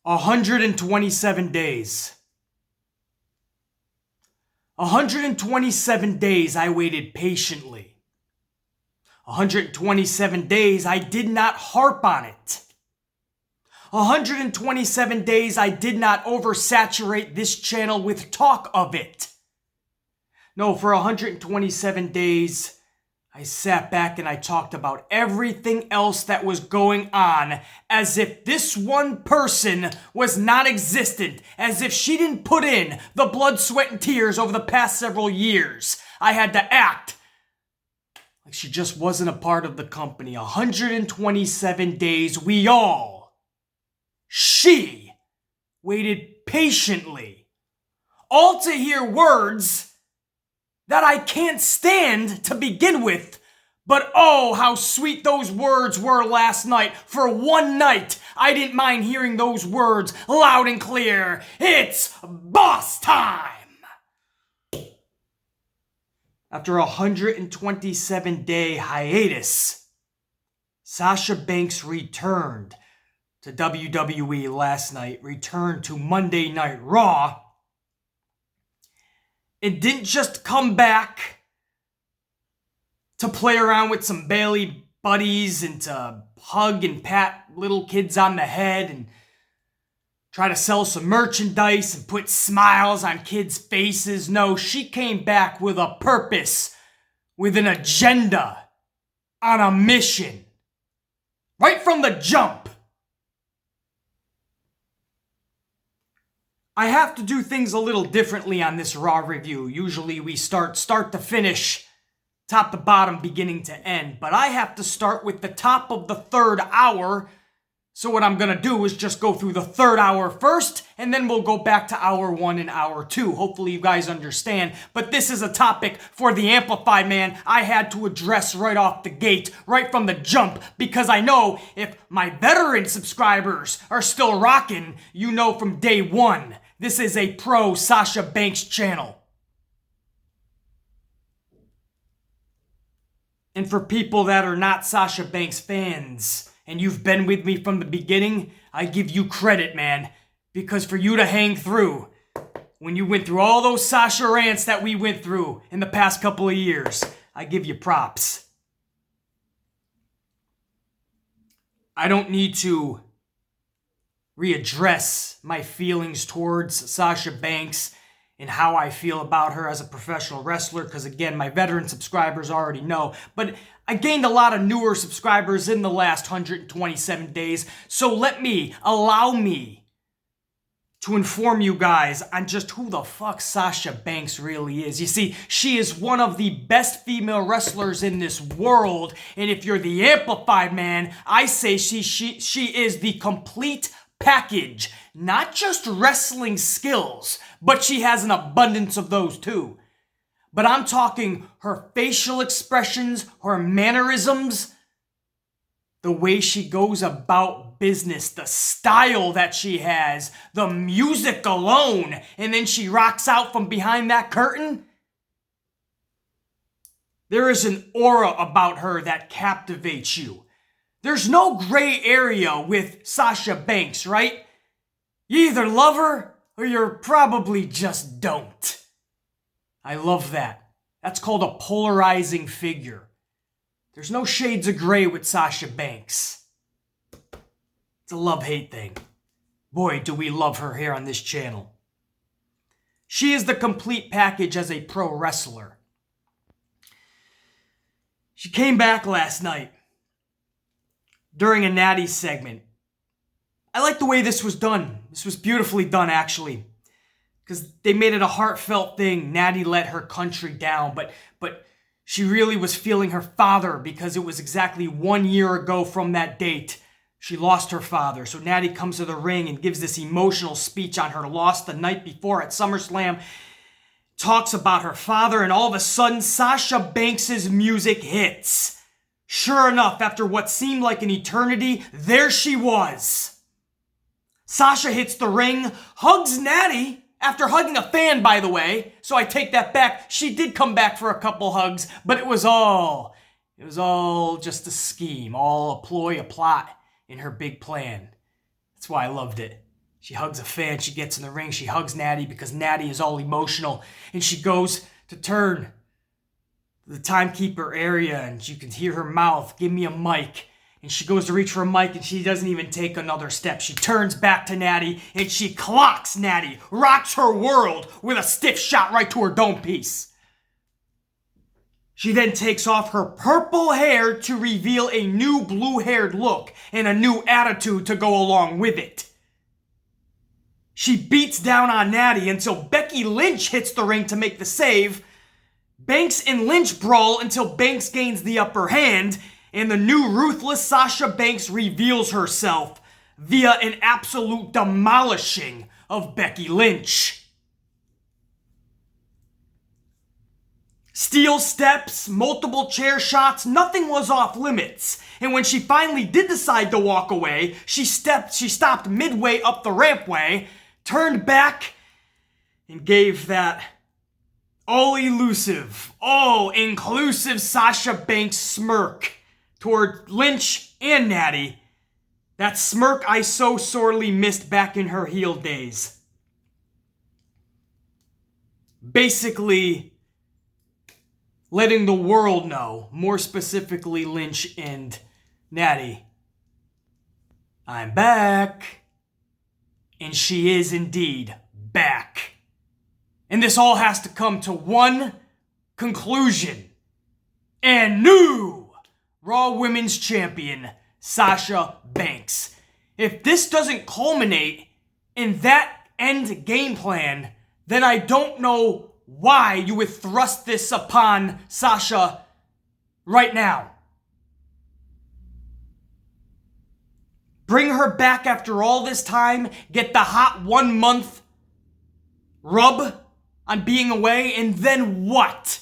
127 days. 127 days I waited patiently. 127 days I did not harp on it. 127 days I did not oversaturate this channel with talk of it. No, for 127 days, I sat back and I talked about everything else that was going on as if this one person was non-existent, as if she didn't put in the blood, sweat, and tears over the past several years. I had to act like she just wasn't a part of the company. 127 days, she waited patiently, all to hear words that I can't stand to begin with. But oh, how sweet those words were last night. For one night, I didn't mind hearing those words loud and clear. It's boss time! After a 127-day hiatus, Sasha Banks returned to WWE last night, returned to Monday Night Raw, and didn't just come back to play around with some Bayley buddies and to hug and pat little kids on the head and try to sell some merchandise and put smiles on kids' faces. No, she came back with a purpose, with an agenda, on a mission. Right from the jump. I have to do things a little differently on this Raw review. Usually we start to finish, top to bottom, beginning to end. But I have to start with the top of the third hour. So what I'm going to do is just go through the third hour first, and then we'll go back to hour 1 and hour 2. Hopefully you guys understand. But this is a topic for the Amplified Man I had to address right off the gate, right from the jump, because I know if my veteran subscribers are still rocking, you know from day one, this is a pro Sasha Banks channel. And for people that are not Sasha Banks fans, and you've been with me from the beginning, I give you credit, man. Because for you to hang through, when you went through all those Sasha rants that we went through in the past couple of years, I give you props. I don't need to readdress my feelings towards Sasha Banks and how I feel about her as a professional wrestler, because again, my veteran subscribers already know. But I gained a lot of newer subscribers in the last 127 days, so allow me to inform you guys on just who the fuck Sasha Banks really is. You see, she is one of the best female wrestlers in this world, and if you're the Amplified Man, I say she is the complete package. Not just wrestling skills, but she has an abundance of those too. But I'm talking her facial expressions, her mannerisms, the way she goes about business, the style that she has, the music alone, and then she rocks out from behind that curtain. There is an aura about her that captivates you. There's no gray area with Sasha Banks, right? You either love her or you probably just don't. I love that. That's called a polarizing figure. There's no shades of gray with Sasha Banks. It's a love-hate thing. Boy, do we love her here on this channel. She is the complete package as a pro wrestler. She came back last night during a Natty segment. I like the way this was done. This was beautifully done, actually. Because they made it a heartfelt thing. Natty let her country down, but she really was feeling her father, because it was exactly 1 year ago from that date she lost her father. So Natty comes to the ring and gives this emotional speech on her loss the night before at SummerSlam. Talks about her father, and all of a sudden, Sasha Banks' music hits. Sure enough, after what seemed like an eternity, there she was. Sasha hits the ring, hugs Natty, after hugging a fan, by the way. So I take that back. She did come back for a couple hugs, but it was all just a scheme, all a ploy, a plot in her big plan. That's why I loved it. She hugs a fan. She gets in the ring. She hugs Natty because Natty is all emotional. And she goes to turn the timekeeper area, and you can hear her mouth, "Give me a mic." And she goes to reach for a mic, and she doesn't even take another step. She turns back to Natty, and she clocks Natty, rocks her world with a stiff shot right to her dome piece. She then takes off her purple hair to reveal a new blue-haired look and a new attitude to go along with it. She beats down on Natty until Becky Lynch hits the ring to make the save. Banks and Lynch brawl until Banks gains the upper hand, and the new ruthless Sasha Banks reveals herself via an absolute demolishing of Becky Lynch. Steel steps, multiple chair shots, nothing was off limits. And when she finally did decide to walk away, she stopped midway up the rampway, turned back, and gave that all-elusive, all-inclusive Sasha Banks smirk toward Lynch and Natty. That smirk I so sorely missed back in her heel days. Basically, letting the world know, more specifically Lynch and Natty, I'm back. And she is indeed back. And this all has to come to one conclusion. And new Raw Women's Champion, Sasha Banks. If this doesn't culminate in that end game plan, then I don't know why you would thrust this upon Sasha right now. Bring her back after all this time, get the hot 1 month rub on being away, and then what?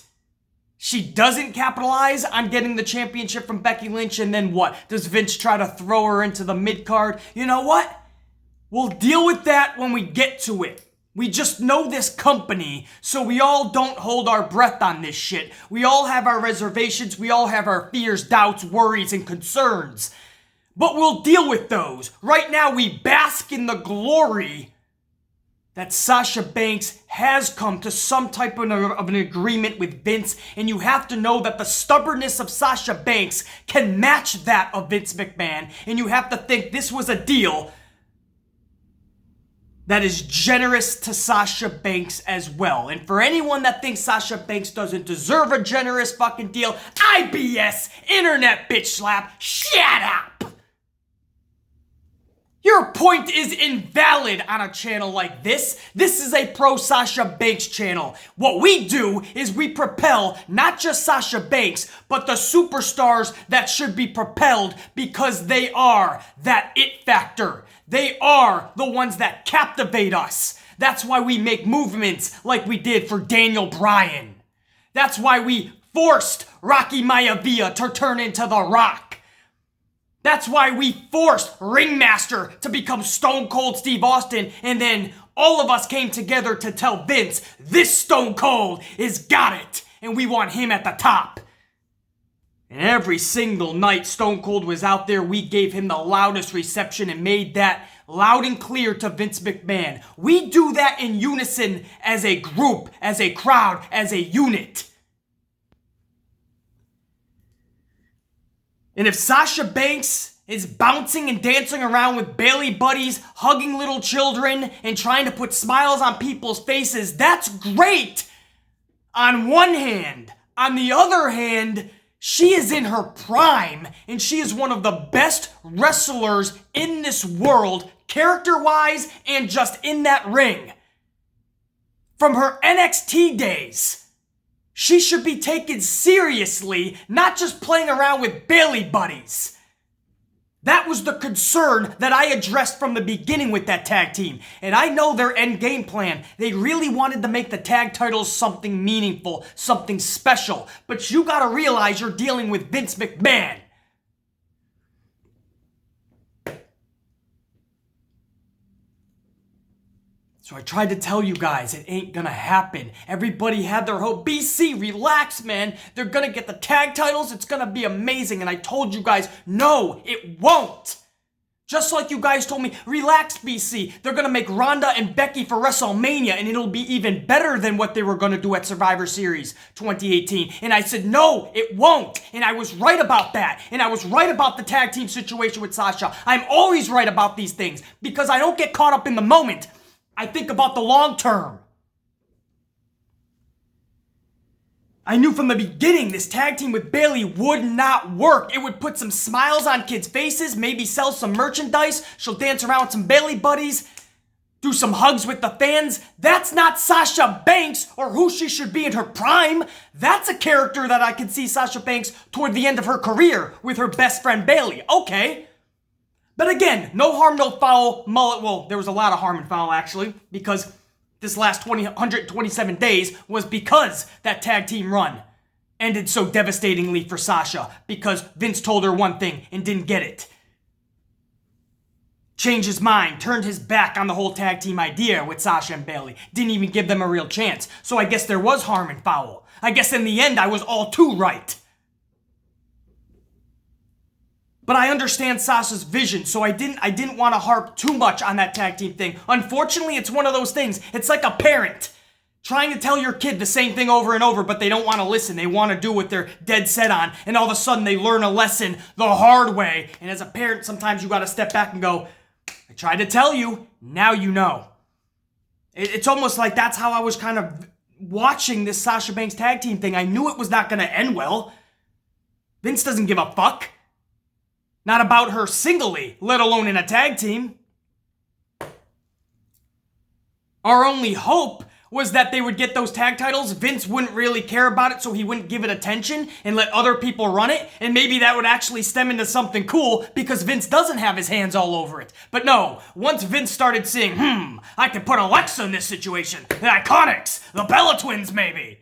She doesn't capitalize on getting the championship from Becky Lynch, and then what? Does Vince try to throw her into the mid-card? You know what? We'll deal with that when we get to it. We just know this company, so we all don't hold our breath on this shit. We all have our reservations, we all have our fears, doubts, worries, and concerns. But we'll deal with those. Right now, we bask in the glory that Sasha Banks has come to some type of an agreement with Vince, and you have to know that the stubbornness of Sasha Banks can match that of Vince McMahon, and you have to think this was a deal that is generous to Sasha Banks as well. And for anyone that thinks Sasha Banks doesn't deserve a generous fucking deal, IBS, internet bitch slap, shut up! Your point is invalid on a channel like this. This is a pro Sasha Banks channel. What we do is we propel not just Sasha Banks, but the superstars that should be propelled because they are that it factor. They are the ones that captivate us. That's why we make movements like we did for Daniel Bryan. That's why we forced Rocky Maivia to turn into The Rock. That's why we forced Ringmaster to become Stone Cold Steve Austin, and then all of us came together to tell Vince, this Stone Cold is got it, and we want him at the top. And every single night Stone Cold was out there, we gave him the loudest reception and made that loud and clear to Vince McMahon. We do that in unison as a group, as a crowd, as a unit. And if Sasha Banks is bouncing and dancing around with Bailey buddies, hugging little children, and trying to put smiles on people's faces, that's great on one hand. On the other hand, she is in her prime, and she is one of the best wrestlers in this world, character-wise and just in that ring. From her NXT days, she should be taken seriously, not just playing around with Bailey buddies. That was the concern that I addressed from the beginning with that tag team. And I know their end game plan. They really wanted to make the tag titles something meaningful, something special. But you gotta realize you're dealing with Vince McMahon. So I tried to tell you guys, it ain't gonna happen. Everybody had their hope. BC, relax, man. They're gonna get the tag titles. It's gonna be amazing. And I told you guys, no, it won't. Just like you guys told me, relax, BC. They're going to make Ronda and Becky for WrestleMania, and it'll be even better than what they were going to do at Survivor Series 2018. And I said, no, it won't. And I was right about that. And I was right about the tag team situation with Sasha. I'm always right about these things because I don't get caught up in the moment. I think about the long term. I knew from the beginning this tag team with Bayley would not work. It would put some smiles on kids' faces, maybe sell some merchandise. She'll dance around with some Bayley buddies, do some hugs with the fans. That's not Sasha Banks or who she should be in her prime. That's a character that I could see Sasha Banks toward the end of her career with her best friend Bayley. Okay. But again, no harm, no foul. Well, there was a lot of harm and foul actually because this last 127 days was because that tag team run ended so devastatingly for Sasha because Vince told her one thing and didn't get it. Changed his mind, turned his back on the whole tag team idea with Sasha and Bayley. Didn't even give them a real chance. So I guess there was harm and foul. I guess in the end I was all too right. But I understand Sasha's vision, so I didn't want to harp too much on that tag team thing. Unfortunately, it's one of those things. It's like a parent trying to tell your kid the same thing over and over, but they don't want to listen. They want to do what they're dead set on, and all of a sudden they learn a lesson the hard way. And as a parent, sometimes you got to step back and go, I tried to tell you, now you know. It's almost like that's how I was kind of watching this Sasha Banks tag team thing. I knew it was not going to end well. Vince doesn't give a fuck. Not about her singly, let alone in a tag team. Our only hope was that they would get those tag titles. Vince wouldn't really care about it, so he wouldn't give it attention and let other people run it. And maybe that would actually stem into something cool because Vince doesn't have his hands all over it. But no, once Vince started seeing, I could put Alexa in this situation. The Iconics, the Bella Twins maybe.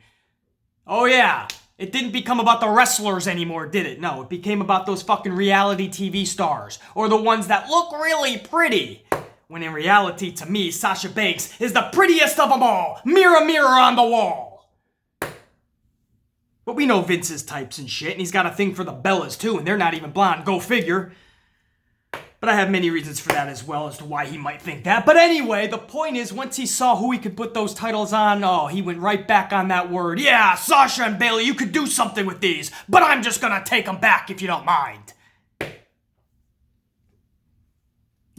Oh yeah. It didn't become about the wrestlers anymore, did it? No, it became about those fucking reality TV stars. Or the ones that look really pretty. When in reality, to me, Sasha Banks is the prettiest of them all. Mirror, mirror on the wall. But we know Vince's types and shit, and he's got a thing for the Bellas too, and they're not even blonde. Go figure. But I have many reasons for that as well as to why he might think that. But anyway, the point is, once he saw who he could put those titles on, oh, he went right back on that word. Yeah, Sasha and Bayley, you could do something with these, but I'm just gonna take them back if you don't mind. And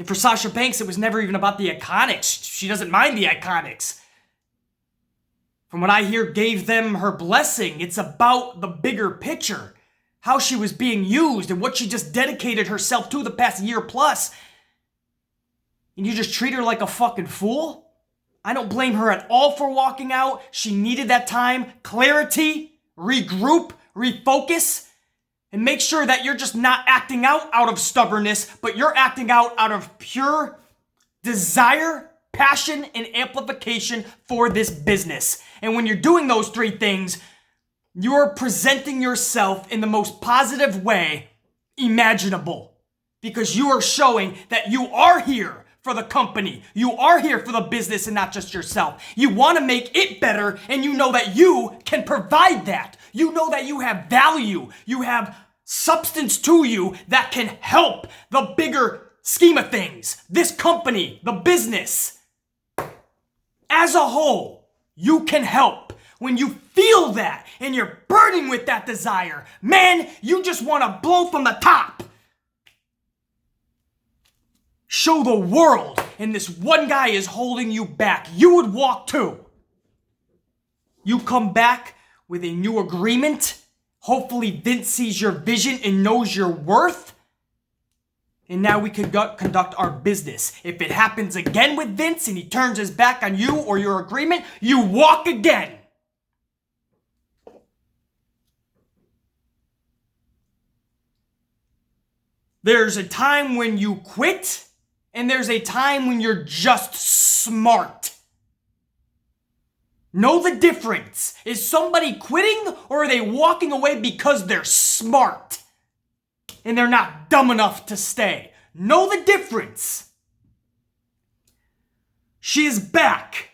for Sasha Banks, it was never even about the Iconics. She doesn't mind the Iconics. From what I hear, gave them her blessing. It's about the bigger picture. How she was being used and what she just dedicated herself to the past year plus. And you just treat her like a fucking fool? I don't blame her at all for walking out. She needed that time, clarity, regroup, refocus, and make sure that you're just not acting out of stubbornness, but you're acting out of pure desire, passion, and amplification for this business. And when you're doing those three things, you're presenting yourself in the most positive way imaginable because you are showing that you are here for the company. You are here for the business and not just yourself. You want to make it better and you know that you can provide that. You know that you have value. You have substance to you that can help the bigger scheme of things. This company, the business. As a whole, you can help. When you feel that and you're burning with that desire, man, you just want to blow from the top. Show the world, and this one guy is holding you back. You would walk too. You come back with a new agreement. Hopefully Vince sees your vision and knows your worth. And now we can conduct our business. If it happens again with Vince and he turns his back on you or your agreement, you walk again. There's a time when you quit, and there's a time when you're just smart. Know the difference. Is somebody quitting, or are they walking away because they're smart? And they're not dumb enough to stay. Know the difference. She is back,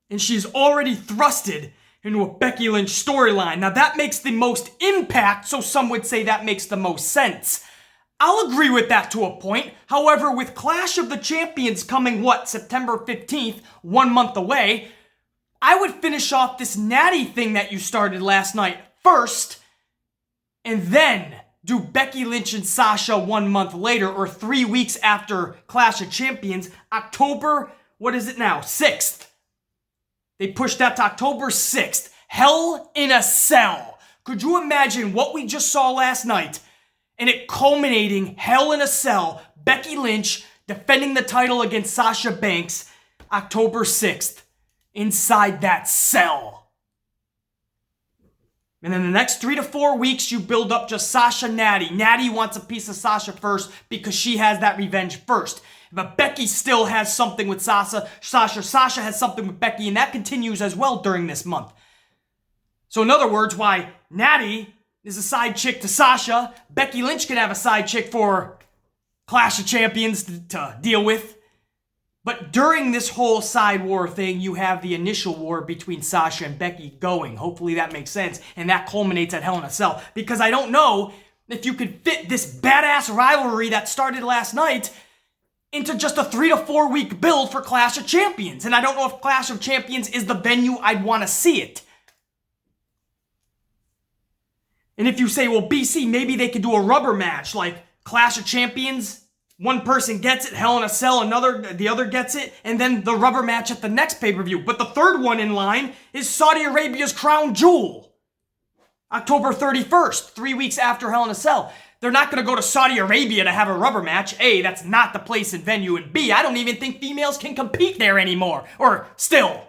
and she's already thrusted into a Becky Lynch storyline. Now that makes the most impact, so some would say that makes the most sense. I'll agree with that to a point. However, with Clash of the Champions coming, September 15th, 1 month away, I would finish off this Natty thing that you started last night first, and then do Becky Lynch and Sasha 1 month later, or 3 weeks after Clash of Champions, October, 6th. They pushed that to October 6th. Hell in a Cell. Could you imagine what we just saw last night? And it culminating Hell in a Cell, Becky Lynch defending the title against Sasha Banks, October 6th, inside that cell. And then the next 3 to 4 weeks, you build up just Sasha Natty. Natty wants a piece of Sasha first because she has that revenge first. But Becky still has something with Sasha has something with Becky, and that continues as well during this month. So in other words, why Natty is a side chick to Sasha, Becky Lynch can have a side chick for Clash of Champions to deal with. But during this whole side war thing, you have the initial war between Sasha and Becky going. Hopefully that makes sense. And that culminates at Hell in a Cell. Because I don't know if you could fit this badass rivalry that started last night into just a 3 to 4 week build for Clash of Champions. And I don't know if Clash of Champions is the venue I'd want to see it. And if you say, well, BC, maybe they could do a rubber match, like Clash of Champions, one person gets it, Hell in a Cell, the other gets it, and then the rubber match at the next pay-per-view. But the third one in line is Saudi Arabia's Crown Jewel, October 31st, 3 weeks after Hell in a Cell. They're not going to go to Saudi Arabia to have a rubber match. A, that's not the place and venue, and B, I don't even think females can compete there anymore. Or still.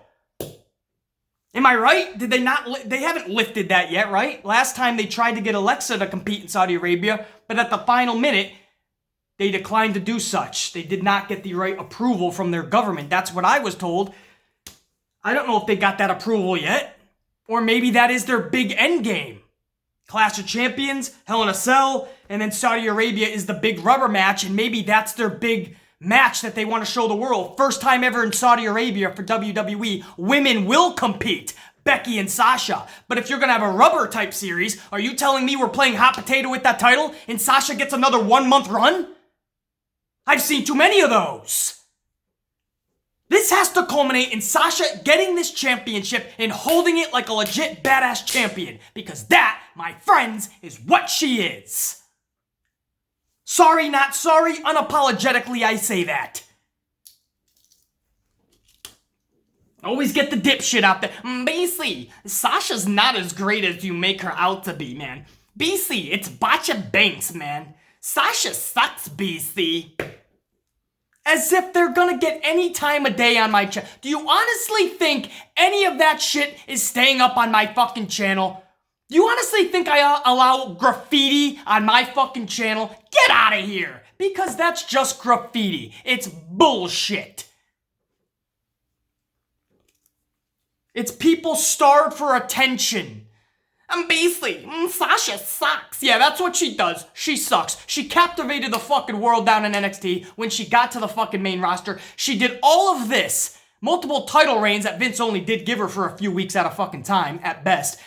Am I right? Did they not? They haven't lifted that yet, right? Last time they tried to get Alexa to compete in Saudi Arabia, but at the final minute, they declined to do such. They did not get the right approval from their government. That's what I was told. I don't know if they got that approval yet. Or maybe that is their big end game. Clash of Champions, Hell in a Cell, and then Saudi Arabia is the big rubber match, and maybe that's their big match that they want to show the world. First time ever in Saudi Arabia for WWE, women will compete. Becky and Sasha. But if you're going to have a rubber type series, are you telling me we're playing hot potato with that title and Sasha gets another 1 month run? I've seen too many of those. This has to culminate in Sasha getting this championship and holding it like a legit badass champion. Because that, my friends, is what she is. Sorry, not sorry. Unapologetically, I say that. Always get the dipshit out there. BC, Sasha's not as great as you make her out to be, man. BC, it's Sasha Banks, man. Sasha sucks, BC. As if they're gonna get any time of day on my channel. Do you honestly think any of that shit is staying up on my fucking channel? Do you honestly think I allow graffiti on my fucking channel? Get out of here! Because that's just graffiti. It's bullshit. It's people starved for attention. And basically, Sasha sucks. Yeah, that's what she does. She sucks. She captivated the fucking world down in NXT when she got to the fucking main roster. She did all of this. Multiple title reigns that Vince only did give her for a few weeks at a fucking time, at best.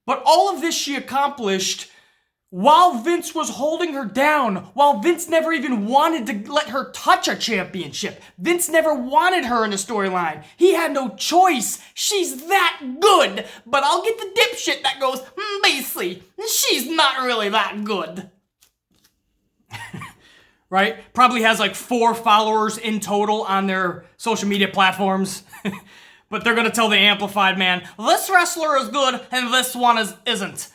But all of this she accomplished while Vince was holding her down, while Vince never even wanted to let her touch a championship. Vince never wanted her in the storyline. He had no choice. She's that good. But I'll get the dipshit that goes, basically, she's not really that good. Right? Probably has like 4 followers in total on their social media platforms. But they're gonna tell the Amplified man, this wrestler is good and this one isn't.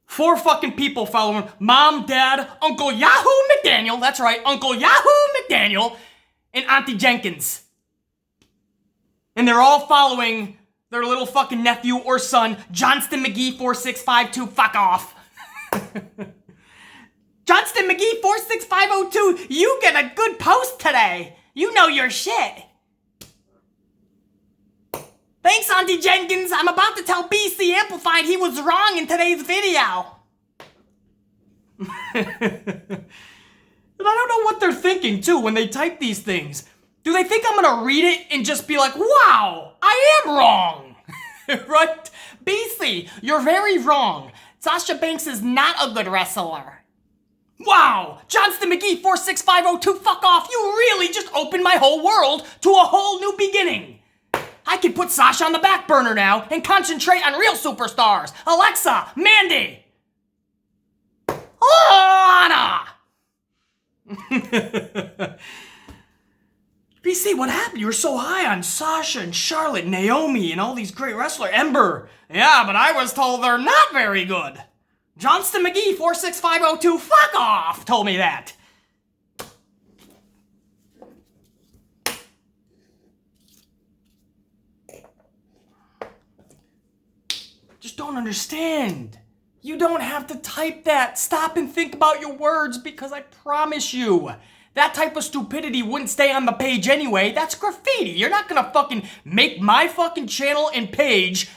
4 fucking people following Mom, Dad, Uncle Yahoo McDaniel, that's right, Uncle Yahoo McDaniel, and Auntie Jenkins. And they're all following their little fucking nephew or son, Johnston McGee 4652, fuck off. Johnston McGee 46502, you get a good post today. You know your shit. Thanks, Auntie Jenkins. I'm about to tell BC Amplified he was wrong in today's video. And I don't know what they're thinking, too, when they type these things. Do they think I'm gonna read it and just be like, wow, I am wrong? Right? BC, you're very wrong. Sasha Banks is not a good wrestler. Wow! Johnston McGee 46502, fuck off! You really just opened my whole world to a whole new beginning! I can put Sasha on the back burner now and concentrate on real superstars! Alexa! Mandy! Lana! BC, what happened? You were so high on Sasha and Charlotte, Naomi, and all these great wrestlers. Ember. Yeah, but I was told they're not very good. Johnston McGee 46502, fuck off, told me that. Just don't understand. You don't have to type that. Stop and think about your words, because I promise you, that type of stupidity wouldn't stay on the page anyway. That's graffiti. You're not gonna fucking make my fucking channel and page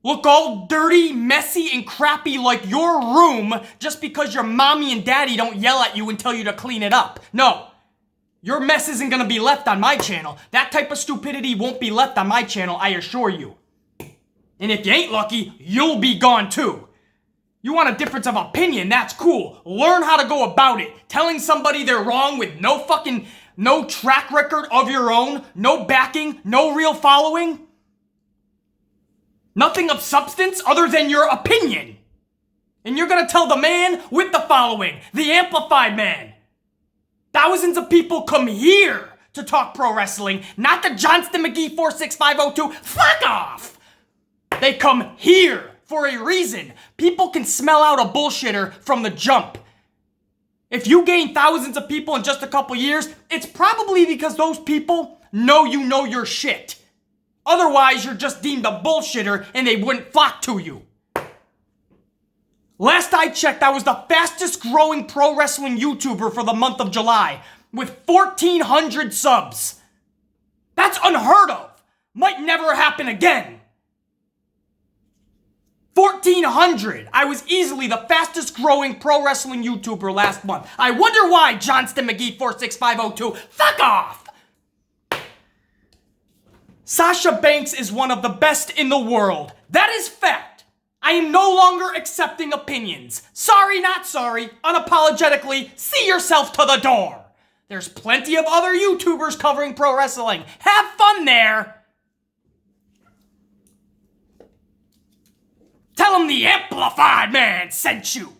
look all dirty, messy, and crappy like your room just because your mommy and daddy don't yell at you and tell you to clean it up. No. Your mess isn't gonna be left on my channel. That type of stupidity won't be left on my channel, I assure you. And if you ain't lucky, you'll be gone too. You want a difference of opinion, that's cool. Learn how to go about it. Telling somebody they're wrong with no track record of your own, no backing, no real following. Nothing of substance other than your opinion. And you're gonna tell the man with the following, the amplified man. Thousands of people come here to talk pro wrestling, not the Johnston McGee 46502. Fuck off! They come here for a reason. People can smell out a bullshitter from the jump. If you gain thousands of people in just a couple years, it's probably because those people know you know your shit. Otherwise, you're just deemed a bullshitter and they wouldn't flock to you. Last I checked, I was the fastest growing pro wrestling YouTuber for the month of July with 1,400 subs. That's unheard of. Might never happen again. 1,400. I was easily the fastest growing pro wrestling YouTuber last month. I wonder why, Johnston McGee 46502. Fuck off! Sasha Banks is one of the best in the world. That is fact. I am no longer accepting opinions. Sorry, not sorry. Unapologetically, see yourself to the door. There's plenty of other YouTubers covering pro wrestling. Have fun there. Tell them the amplified man sent you.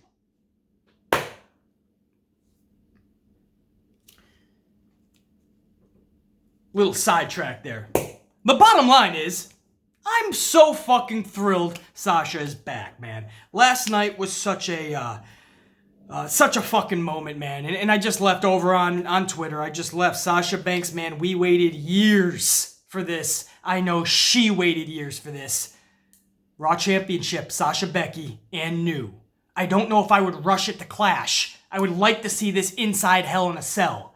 Little sidetrack there. The bottom line is, I'm so fucking thrilled Sasha is back, man. Last night was such a fucking moment, man. And I just left over on Twitter. I just left Sasha Banks, man. We waited years for this. I know she waited years for this. Raw Championship, Sasha Becky, and new. I don't know if I would rush it to Clash. I would like to see this inside Hell in a Cell.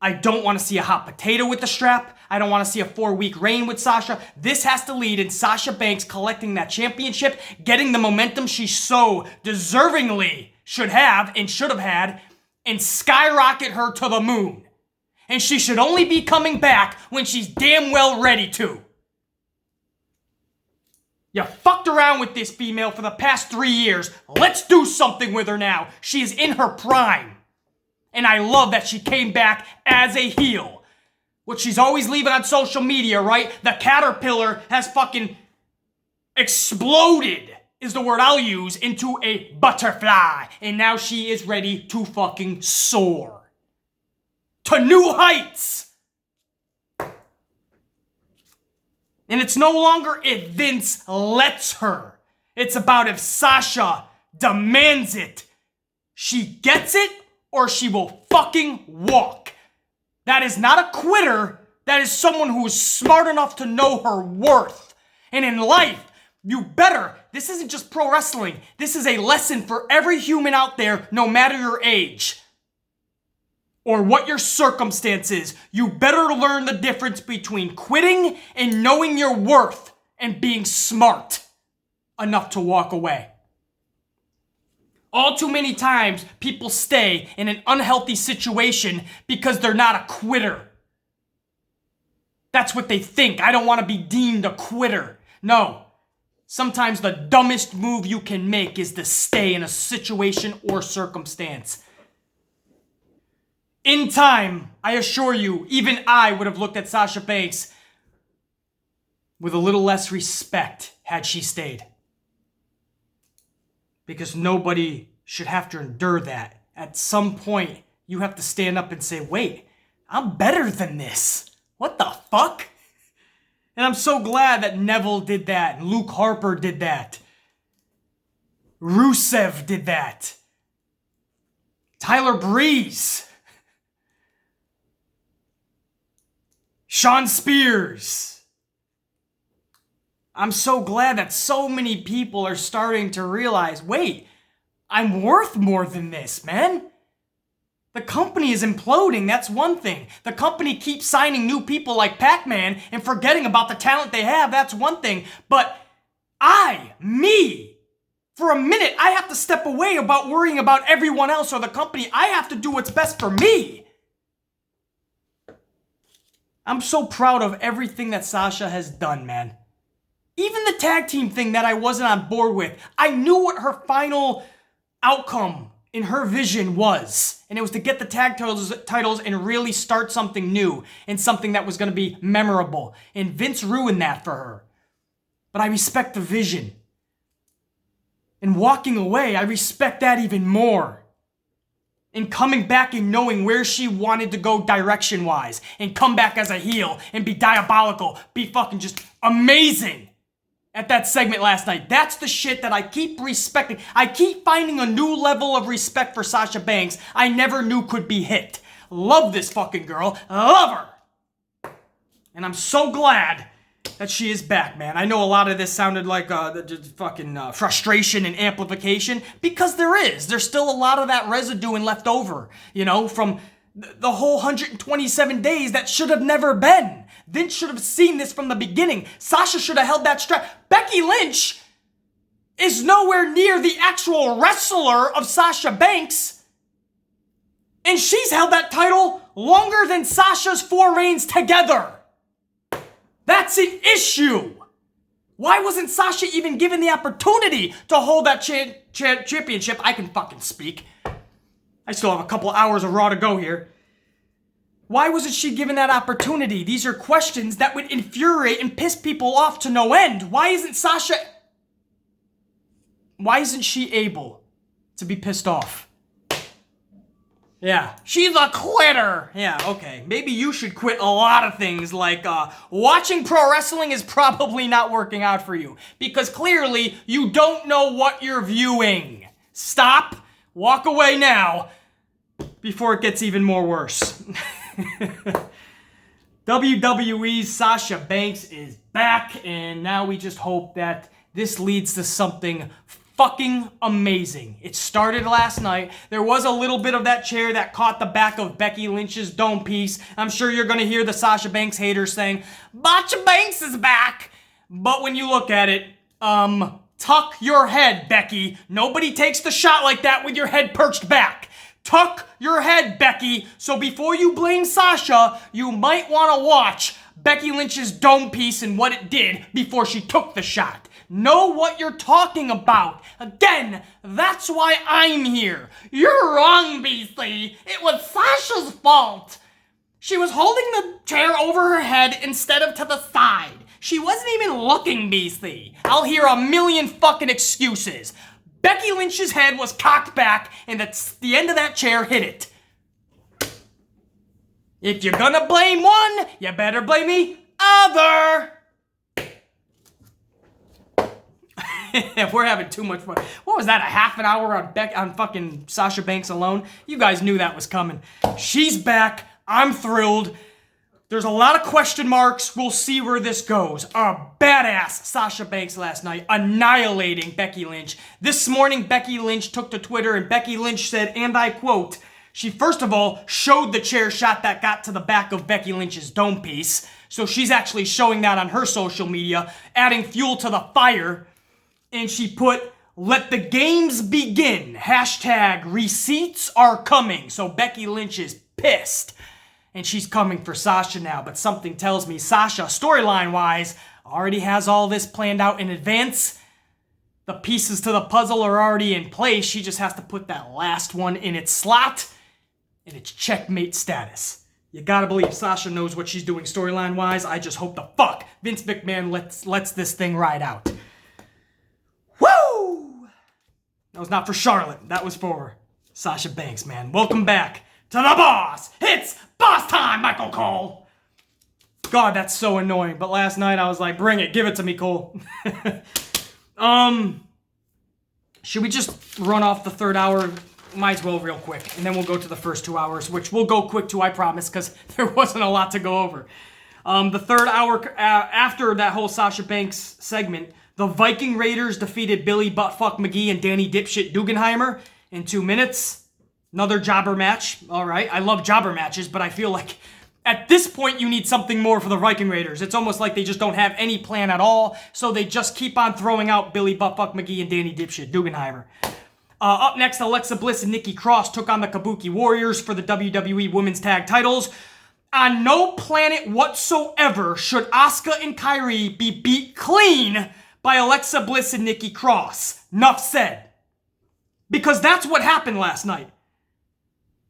I don't want to see a hot potato with the strap. I don't want to see a 4-week reign with Sasha. This has to lead in Sasha Banks collecting that championship, getting the momentum she so deservingly should have and should have had, and skyrocket her to the moon. And she should only be coming back when she's damn well ready to. You fucked around with this female for the past 3 years. Let's do something with her now. She is in her prime. And I love that she came back as a heel. What she's always leaving on social media, right? The caterpillar has fucking exploded, is the word I'll use, into a butterfly. And now she is ready to fucking soar. To new heights. And it's no longer if Vince lets her. It's about if Sasha demands it. She gets it, or she will fucking walk. That is not a quitter. That is someone who is smart enough to know her worth. And in life, you better. This isn't just pro wrestling. This is a lesson for every human out there, no matter your age or what your circumstance is. You better learn the difference between quitting and knowing your worth and being smart enough to walk away. All too many times, people stay in an unhealthy situation because they're not a quitter. That's what they think. I don't want to be deemed a quitter. No. Sometimes the dumbest move you can make is to stay in a situation or circumstance. In time, I assure you, even I would have looked at Sasha Banks with a little less respect had she stayed. Because nobody should have to endure that. At some point, you have to stand up and say, wait, I'm better than this. What the fuck? And I'm so glad that Neville did that, and Luke Harper did that. Rusev did that. Tyler Breeze. Sean Spears. I'm so glad that so many people are starting to realize, wait, I'm worth more than this, man. The company is imploding, that's one thing. The company keeps signing new people like Pac-Man and forgetting about the talent they have, that's one thing. But for a minute, I have to step away about worrying about everyone else or the company. I have to do what's best for me. I'm so proud of everything that Sasha has done, man. Even the tag team thing that I wasn't on board with, I knew what her final outcome in her vision was. And it was to get the tag titles and really start something new and something that was going to be memorable. And Vince ruined that for her. But I respect the vision. And walking away, I respect that even more. And coming back and knowing where she wanted to go direction-wise. And come back as a heel and be diabolical. Be fucking just amazing. At that segment last night. That's the shit that I keep respecting. I keep finding a new level of respect for Sasha Banks I never knew could be hit. Love this fucking girl. Love her. And I'm so glad that she is back, man. I know a lot of this sounded like fucking frustration and amplification, because there is. There's still a lot of that residue and left over, you know, from the whole 127 days that should have never been. Vince should have seen this from the beginning. Sasha should have held that strap. Becky Lynch is nowhere near the actual wrestler of Sasha Banks. And she's held that title longer than Sasha's 4 reigns together. That's an issue. Why wasn't Sasha even given the opportunity to hold that championship? I can fucking speak. I still have a couple hours of Raw to go here. Why wasn't she given that opportunity? These are questions that would infuriate and piss people off to no end. Why isn't she able to be pissed off? Yeah, she's a quitter. Yeah, okay. Maybe you should quit a lot of things, like watching pro wrestling is probably not working out for you, because clearly you don't know what you're viewing. Stop, walk away now, before it gets even more worse. WWE's Sasha Banks is back, and now we just hope that this leads to something fucking amazing. It started last night. There was a little bit of that chair that caught the back of Becky Lynch's dome piece. I'm sure you're gonna hear the Sasha Banks haters saying, Sasha Banks is back. But when you look at it, tuck your head, Becky. Nobody takes the shot like that with your head perched back. Tuck your head, Becky, so before you blame Sasha, you might want to watch Becky Lynch's dome piece and what it did before she took the shot. Know what you're talking about. Again, that's why I'm here. You're wrong, Beastly. It was Sasha's fault. She was holding the chair over her head instead of to the side. She wasn't even looking, Beastly. I'll hear a million fucking excuses. Becky Lynch's head was cocked back, and the end of that chair hit it. If you're gonna blame one, you better blame the other. We're having too much fun. What was that, a half an hour on fucking Sasha Banks alone? You guys knew that was coming. She's back. I'm thrilled. There's a lot of question marks. We'll see where this goes. A badass Sasha Banks last night, annihilating Becky Lynch. This morning, Becky Lynch took to Twitter, and Becky Lynch said, and I quote, she first of all showed the chair shot that got to the back of Becky Lynch's dome piece. So she's actually showing that on her social media, adding fuel to the fire. And she put, let the games begin. # receipts are coming. So Becky Lynch is pissed. And she's coming for Sasha now, but something tells me Sasha, storyline-wise, already has all this planned out in advance. The pieces to the puzzle are already in place. She just has to put that last one in its slot. and it's checkmate status. You gotta believe Sasha knows what she's doing storyline-wise. I just hope the fuck Vince McMahon lets this thing ride out. Woo! That was not for Charlotte. That was for Sasha Banks, man. Welcome back to the boss. It's boss time, Michael Cole. God, that's so annoying. But last night I was like, bring it. Give it to me, Cole. Should we just run off the third hour? Might as well real quick. And then we'll go to the first 2 hours, which will go quick too, I promise, because there wasn't a lot to go over. The third hour, after that whole Sasha Banks segment, the Viking Raiders defeated Billy Buttfuck McGee and Danny Dipshit Dugenheimer in 2 minutes. Another jobber match. All right, I love jobber matches, but I feel like at this point you need something more for the Viking Raiders. It's almost like they just don't have any plan at all, so they just keep on throwing out Billy Buttfuck McGee and Danny Dipshit Dugenheimer. Up next, Alexa Bliss and Nikki Cross took on the Kabuki Warriors for the WWE Women's Tag Titles. On no planet whatsoever should Asuka and Kairi be beat clean by Alexa Bliss and Nikki Cross. Nuff said. Because that's what happened last night.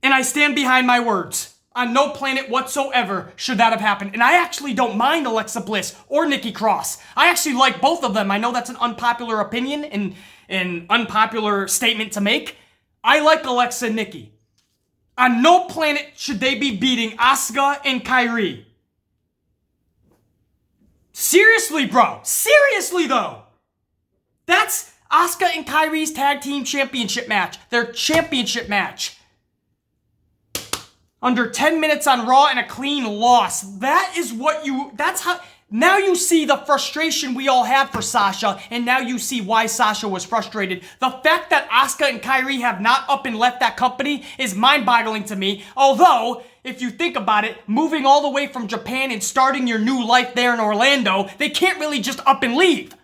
And I stand behind my words. On no planet whatsoever should that have happened. And I actually don't mind Alexa Bliss or Nikki Cross. I actually like both of them. I know that's an unpopular opinion and an unpopular statement to make. I like Alexa and Nikki. On no planet should they be beating Asuka and Kairi. Seriously, bro. Seriously, though. That's Asuka and Kairi's tag team championship match. Their championship match. Under 10 minutes on Raw and a clean loss. That's how, now you see the frustration we all have for Sasha, and now you see why Sasha was frustrated. The fact that Asuka and Kairi have not up and left that company is mind-boggling to me. Although, if you think about it, moving all the way from Japan and starting your new life there in Orlando, they can't really just up and leave.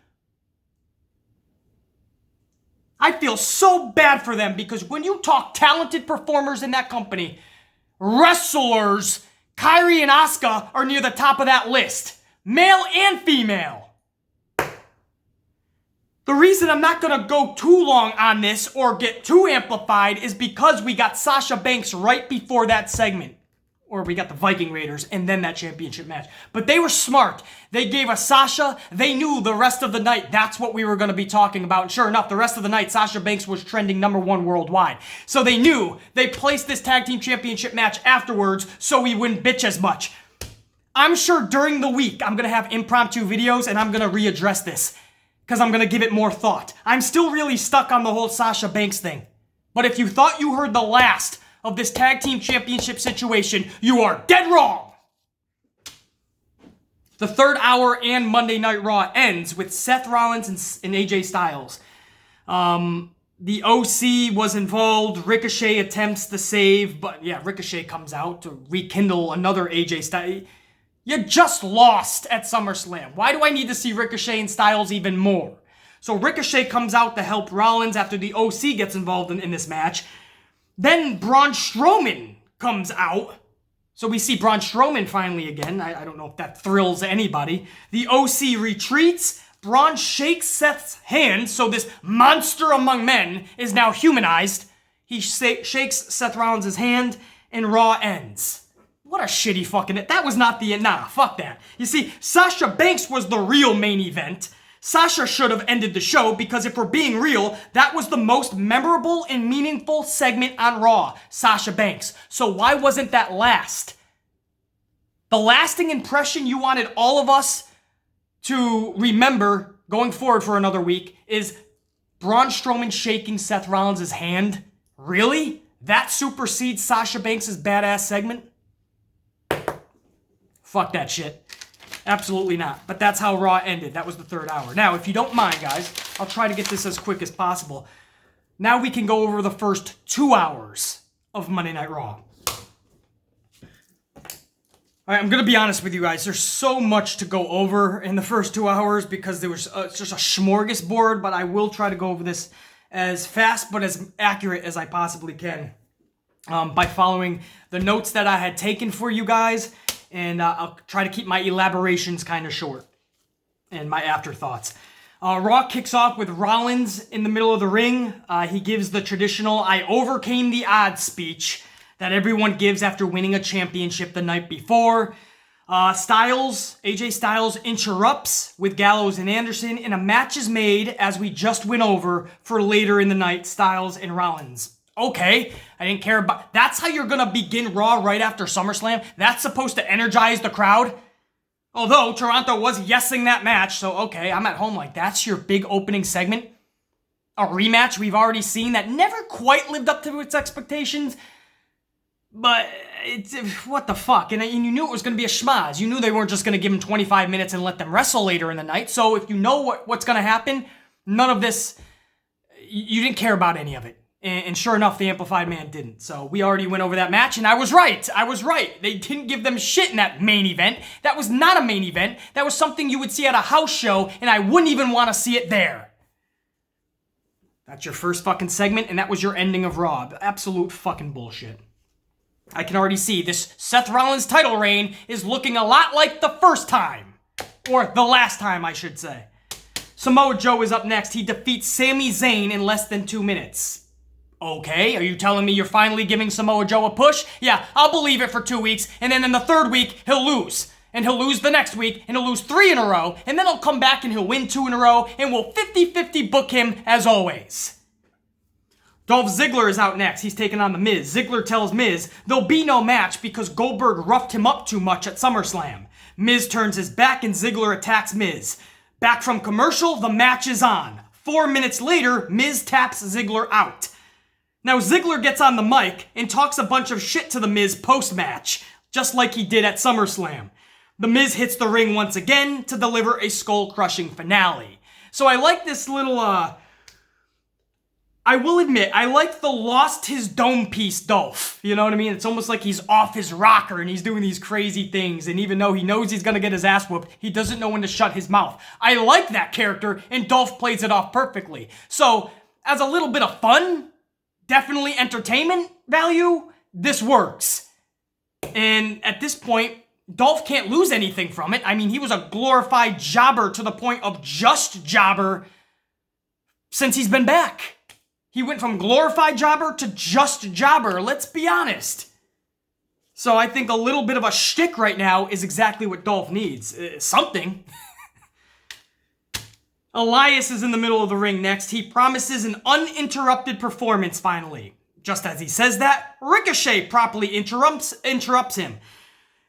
I feel so bad for them because when you talk talented performers in that company, wrestlers, Kairi and Asuka are near the top of that list. Male and female. The reason I'm not going to go too long on this or get too amplified is because we got Sasha Banks right before that segment. Or we got the Viking Raiders and then that championship match. But they were smart. They gave us Sasha. They knew the rest of the night that's what we were going to be talking about. And sure enough, the rest of the night, Sasha Banks was trending #1 worldwide. So they knew they placed this tag team championship match afterwards so we wouldn't bitch as much. I'm sure during the week, I'm going to have impromptu videos and I'm going to readdress this. Because I'm going to give it more thought. I'm still really stuck on the whole Sasha Banks thing. But if you thought you heard the last of this tag team championship situation, you are dead wrong. The third hour and Monday Night Raw ends with Seth Rollins and AJ Styles. The OC was involved. Ricochet attempts the save, but yeah, Ricochet comes out to rekindle another AJ Styles. You just lost at SummerSlam. Why do I need to see Ricochet and Styles even more? So Ricochet comes out to help Rollins after the OC gets involved in this match. Then Braun Strowman comes out. So we see Braun Strowman finally again. I don't know if that thrills anybody. The OC retreats. Braun shakes Seth's hand, so this monster among men is now humanized. He shakes Seth Rollins' hand, and Raw ends. What a shitty fucking... That was not the... Nah, fuck that. You see, Sasha Banks was the real main event. Sasha should have ended the show because if we're being real, that was the most memorable and meaningful segment on Raw, Sasha Banks. So why wasn't that last? The lasting impression you wanted all of us to remember going forward for another week is Braun Strowman shaking Seth Rollins' hand. Really? That supersedes Sasha Banks' badass segment? Fuck that shit. Absolutely not. But that's how Raw ended. That was the third hour. Now, if you don't mind, guys, I'll try to get this as quick as possible. Now we can go over the first 2 hours of Monday Night Raw. All right, I'm going to be honest with you guys. There's so much to go over in the first 2 hours because there was just a smorgasbord, but I will try to go over this as fast but as accurate as I possibly can by following the notes that I had taken for you guys. And I'll try to keep my elaborations kind of short and my afterthoughts. Raw kicks off with Rollins in the middle of the ring. He gives the traditional "I overcame the odds" speech that everyone gives after winning a championship the night before. AJ Styles interrupts with Gallows and Anderson, and a match is made, as we just went over, for later in the night, Styles and Rollins. Okay, I didn't care about... That's how you're gonna begin Raw right after SummerSlam? That's supposed to energize the crowd? Although, Toronto was yesing that match, so okay, I'm at home like, that's your big opening segment? A rematch we've already seen that never quite lived up to its expectations? But, what the fuck? And you knew it was going to be a schmaz. You knew they weren't just going to give them 25 minutes and let them wrestle later in the night. So if you know what's going to happen, none of this, you didn't care about any of it. And sure enough, the Amplified Man didn't. So we already went over that match, and I was right. They didn't give them shit in that main event. That was not a main event. That was something you would see at a house show, and I wouldn't even want to see it there. That's your first fucking segment, and that was your ending of Raw. Absolute fucking bullshit. I can already see this Seth Rollins title reign is looking a lot like the first time. Or the last time, I should say. Samoa Joe is up next. He defeats Sami Zayn in less than 2 minutes. Okay, are you telling me you're finally giving Samoa Joe a push? Yeah, I'll believe it for 2 weeks, and then in the third week, he'll lose. And he'll lose the next week, and he'll lose 3 in a row, and then he'll come back and he'll win 2 in a row, and we'll 50-50 book him as always. Dolph Ziggler is out next. He's taking on The Miz. Ziggler tells Miz there'll be no match because Goldberg roughed him up too much at SummerSlam. Miz turns his back and Ziggler attacks Miz. Back from commercial, the match is on. 4 minutes later, Miz taps Ziggler out. Now Ziggler gets on the mic and talks a bunch of shit to The Miz post-match, just like he did at SummerSlam. The Miz hits the ring once again to deliver a skull-crushing finale. So I like this little, I will admit, I like the lost his dome piece Dolph. You know what I mean? It's almost like he's off his rocker and he's doing these crazy things. And even though he knows he's going to get his ass whooped, he doesn't know when to shut his mouth. I like that character, and Dolph plays it off perfectly. So, as a little bit of fun, definitely entertainment value, this works. And at this point, Dolph can't lose anything from it. I mean, he was a glorified jobber to the point of just jobber since he's been back. He went from glorified jobber to just jobber, let's be honest. So I think a little bit of a shtick right now is exactly what Dolph needs. Something. Elias is in the middle of the ring next. He promises an uninterrupted performance finally. Just as he says that, Ricochet promptly interrupts him.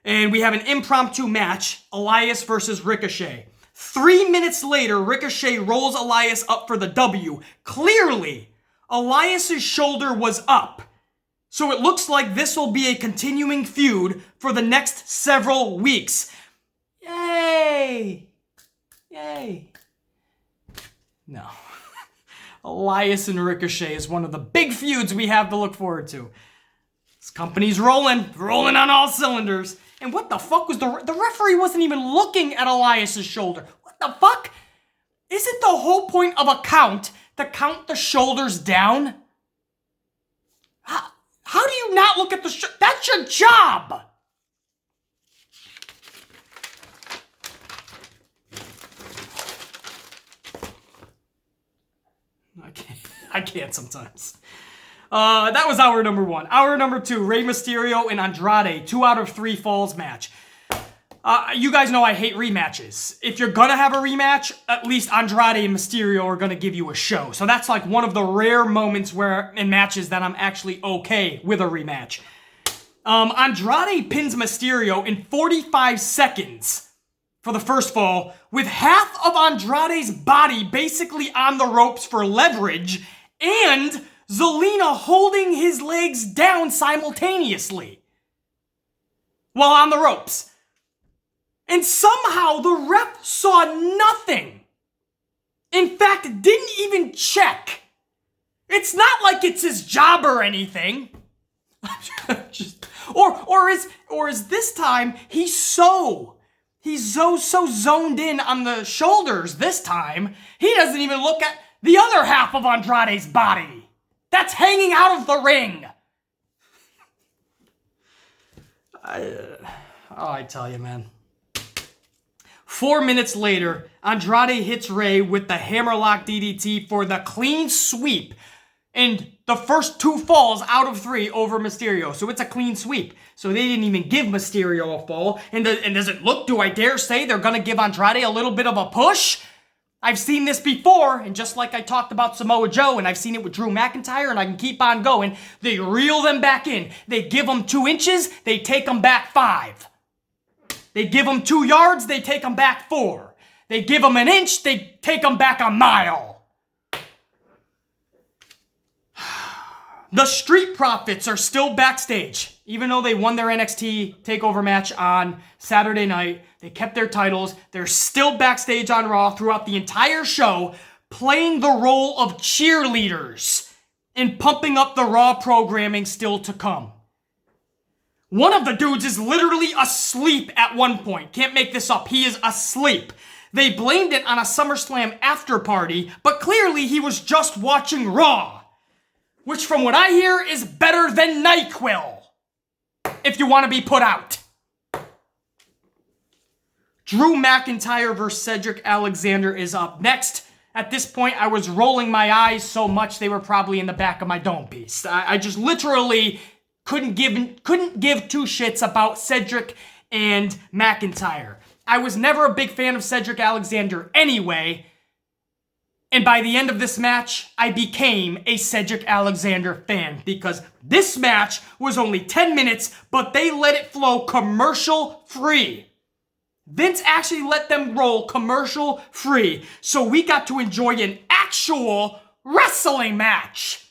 And we have an impromptu match, Elias versus Ricochet. 3 minutes later, Ricochet rolls Elias up for the W. Clearly, Elias' shoulder was up. So it looks like this will be a continuing feud for the next several weeks. Yay! Yay. No. Elias and Ricochet is one of the big feuds we have to look forward to. This company's rolling on all cylinders. And what the fuck was the referee wasn't even looking at Elias' shoulder. What the fuck? Isn't the whole point of a count to count the shoulders down? How do you not look at the that's your job! I can't sometimes. That was hour number 1. Hour number 2, Rey Mysterio and Andrade, 2 out of 3 falls match. You guys know I hate rematches. If you're gonna have a rematch, at least Andrade and Mysterio are gonna give you a show. So that's like one of the rare moments where in matches that I'm actually okay with a rematch. Andrade pins Mysterio in 45 seconds for the first fall, with half of Andrade's body basically on the ropes for leverage, and Zelina holding his legs down simultaneously while on the ropes. And somehow the ref saw nothing. In fact, didn't even check. It's not like it's his job or anything. Or is this time he's so zoned in on the shoulders this time, he doesn't even look at the other half of Andrade's body that's hanging out of the ring. I tell you, man. 4 minutes later, Andrade hits Rey with the hammerlock DDT for the clean sweep. And the first 2 falls out of 3 over Mysterio. So it's a clean sweep. So they didn't even give Mysterio a fall. And does it look, do I dare say, they're going to give Andrade a little bit of a push? I've seen this before, and just like I talked about Samoa Joe, and I've seen it with Drew McIntyre, and I can keep on going, they reel them back in. They give them 2 inches, they take them back 5. They give them 2 yards, they take them back 4. They give them an inch, they take them back a mile. The Street Profits are still backstage. Even though they won their NXT TakeOver match on Saturday night, they kept their titles. They're still backstage on Raw throughout the entire show, playing the role of cheerleaders and pumping up the Raw programming still to come. One of the dudes is literally asleep at one point. Can't make this up. He is asleep. They blamed it on a SummerSlam after party, but clearly he was just watching Raw. Which, from what I hear, is better than NyQuil, if you want to be put out. Drew McIntyre versus Cedric Alexander is up next. At this point, I was rolling my eyes so much they were probably in the back of my dome piece. I just literally couldn't give 2 shits about Cedric and McIntyre. I was never a big fan of Cedric Alexander anyway. And by the end of this match, I became a Cedric Alexander fan because this match was only 10 minutes, but they let it flow commercial free. Vince actually let them roll commercial free, so we got to enjoy an actual wrestling match.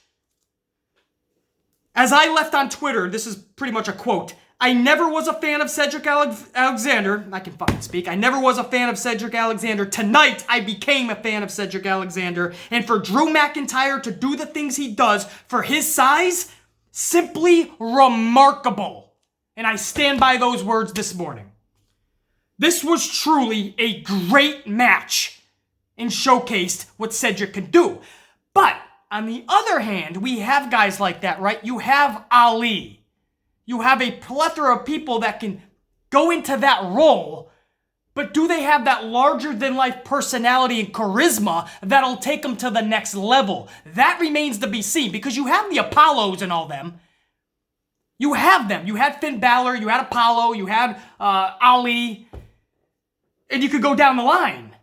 As I left on Twitter, this is pretty much a quote. I never was a fan of Cedric Alexander. I can fucking speak. I never was a fan of Cedric Alexander. Tonight, I became a fan of Cedric Alexander. And for Drew McIntyre to do the things he does for his size, simply remarkable. And I stand by those words this morning. This was truly a great match and showcased what Cedric can do. But on the other hand, we have guys like that, right? You have Ali. You have a plethora of people that can go into that role, but do they have that larger-than-life personality and charisma that'll take them to the next level? That remains to be seen, because you have the Apollos and all them. You have them. You had Finn Balor, you had Apollo, you had Ali, and you could go down the line.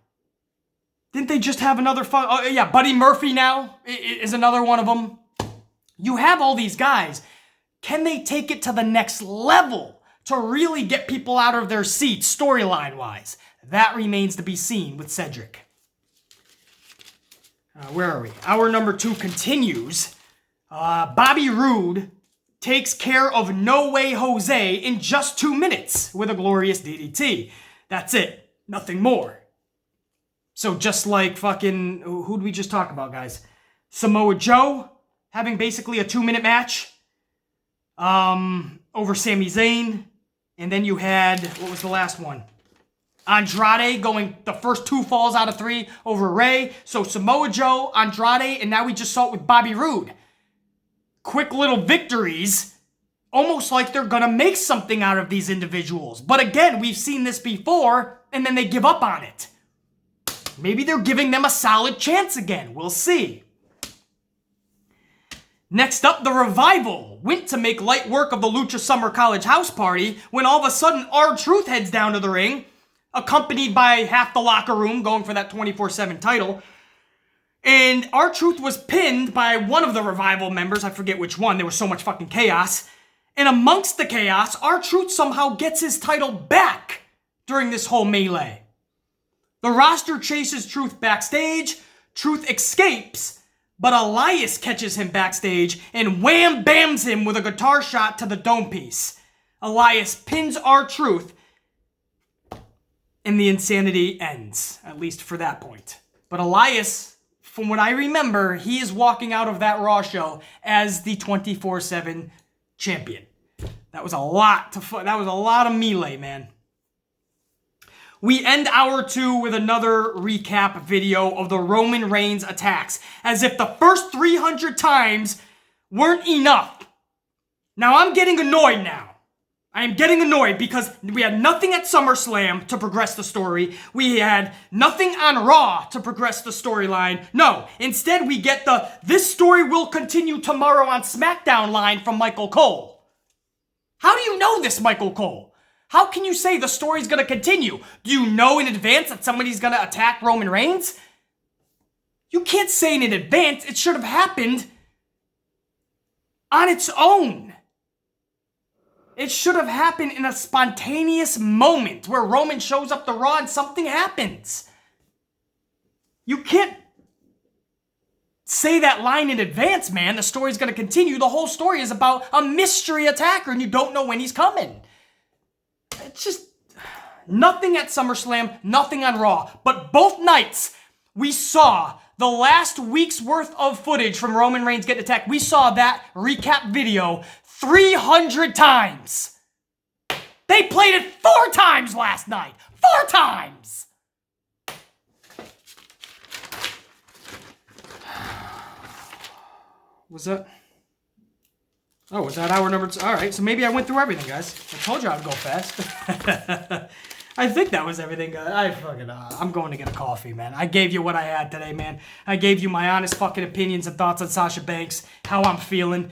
Didn't they just have another fun? Oh, yeah, Buddy Murphy now is another one of them. You have all these guys. Can they take it to the next level to really get people out of their seats storyline-wise? That remains to be seen with Cedric. Where are we? Hour number 2 continues. Bobby Roode takes care of No Way Jose in just 2 minutes with a glorious DDT. That's it. Nothing more. So just like fucking... Who'd we just talk about, guys? Samoa Joe having basically a 2-minute match. Over Sami Zayn, and then you had, what was the last one? Andrade going the first 2 falls out of 3 over Ray. So Samoa Joe, Andrade, and now we just saw it with Bobby Roode. Quick little victories, almost like they're gonna make something out of these individuals. But again, we've seen this before, and then they give up on it. Maybe they're giving them a solid chance again. We'll see. Next up, the Revival went to make light work of the Lucha Summer College House Party when all of a sudden R-Truth heads down to the ring, accompanied by half the locker room going for that 24/7 title. And R-Truth was pinned by one of the Revival members, I forget which one, there was so much fucking chaos. And amongst the chaos, R-Truth somehow gets his title back during this whole melee. The roster chases Truth backstage, Truth escapes, but Elias catches him backstage and wham-bams him with a guitar shot to the dome piece. Elias pins R-Truth, and the insanity ends, at least for that point. But Elias, from what I remember, he is walking out of that Raw show as the 24/7 champion. That was a lot of melee, man. We end hour 2 with another recap video of the Roman Reigns attacks, as if the first 300 times weren't enough. Now I'm getting annoyed now. I am getting annoyed because we had nothing at SummerSlam to progress the story. We had nothing on Raw to progress the storyline. No, instead we get the "this story will continue tomorrow on SmackDown" line from Michael Cole. How do you know this, Michael Cole? How can you say the story's gonna continue? Do you know in advance that somebody's gonna attack Roman Reigns? You can't say it in advance. It should have happened on its own. It should have happened in a spontaneous moment where Roman shows up to Raw and something happens. You can't say that line in advance, man. The story's gonna continue. The whole story is about a mystery attacker and you don't know when he's coming. It's just nothing at SummerSlam, nothing on Raw. But both nights, we saw the last week's worth of footage from Roman Reigns getting attacked. We saw that recap video 300 times. They played it 4 times last night. 4 times. Was that? Oh, was that hour number 2? All right, so maybe I went through everything, guys. I told you I'd go fast. I think that was everything, guys. I'm going to get a coffee, man. I gave you what I had today, man. I gave you my honest fucking opinions and thoughts on Sasha Banks, how I'm feeling.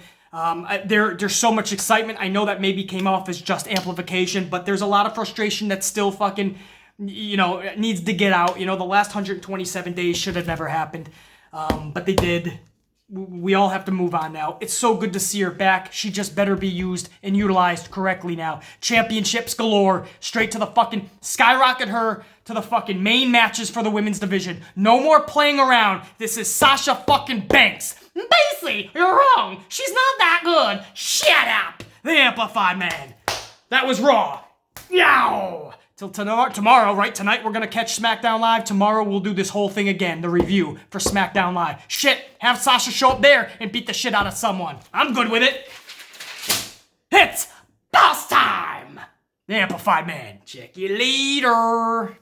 There's so much excitement. I know that maybe came off as just amplification, but there's a lot of frustration that still fucking, needs to get out. The last 127 days should have never happened, but they did. We all have to move on now. It's so good to see her back. She just better be used and utilized correctly now. Championships galore. Straight to the fucking... Skyrocket her to the fucking main matches for the women's division. No more playing around. This is Sasha fucking Banks. Basie, you're wrong. She's not that good. Shut up. The Amplified Man. That was Raw. Yow. Till tomorrow, right? Tonight we're gonna catch SmackDown Live. Tomorrow we'll do this whole thing again, the review for SmackDown Live. Shit, have Sasha show up there and beat the shit out of someone. I'm good with it. It's boss time! The Amplified Man. Check you later.